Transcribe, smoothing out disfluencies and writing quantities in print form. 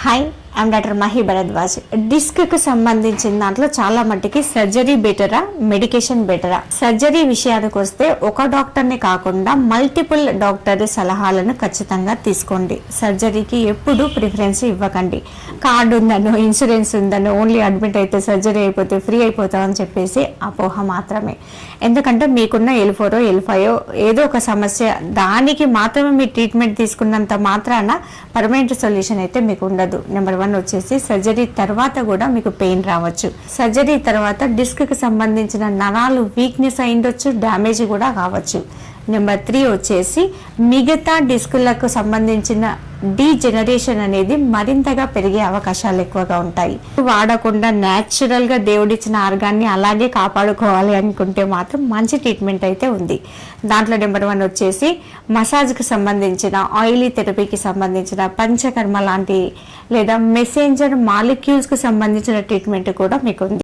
Hi, I'm doctor Mahi Bharadwaj. డిస్క్కు సంబంధించిన దాంట్లో చాలా మట్టికి సర్జరీ బెటరా, మెడికేషన్ బెటరా? సర్జరీ విషయానికి వస్తే ఒక డాక్టర్ని కాకుండా మల్టిపుల్ డాక్టర్ సలహాలను ఖచ్చితంగా తీసుకోండి. సర్జరీకి ఎప్పుడు ప్రిఫరెన్స్ ఇవ్వకండి. కార్డు ఉందనో, ఇన్సూరెన్స్ ఉందనో, ఓన్లీ అడ్మిట్ అయితే సర్జరీ అయిపోతే ఫ్రీ అయిపోతామని చెప్పేసి అపోహ మాత్రమే. ఎందుకంటే మీకున్న L4 L5 ఏదో ఒక సమస్య, దానికి మాత్రమే మీ ట్రీట్మెంట్ తీసుకున్నంత మాత్రాన పర్మనెంట్ సొల్యూషన్ అయితే మీకు ఉండదు. నెంబర్ 1 వచ్చేసి సర్జరీ తర్వాత కూడా మీకు పెయిన్ రావచ్చు. సర్జరీ తర్వాత డిస్క్కి సంబంధించిన నరాలు వీక్నెస్ అయిండొచ్చు, డ్యామేజ్ కూడా కావచ్చు. నెంబర్ 3 వచ్చేసి మిగతా డిస్కులకు సంబంధించిన డీజెనరేషన్ అనేది మరింతగా పెరిగే అవకాశాలు ఎక్కువగా ఉంటాయి. వాడకుండా న్యాచురల్గా దేవుడిచ్చిన ఆర్గాన్ని అలాగే కాపాడుకోవాలి అనుకుంటే మాత్రం మంచి ట్రీట్మెంట్ అయితే ఉంది. దాంట్లో నెంబర్ 1 వచ్చేసి మసాజ్కి సంబంధించిన, ఆయిలీ థెరపీకి సంబంధించిన, పంచకర్మ లాంటి లేదా మెసెంజర్ మాలిక్యూల్స్కి సంబంధించిన ట్రీట్మెంట్ కూడా మీకు ఉంది.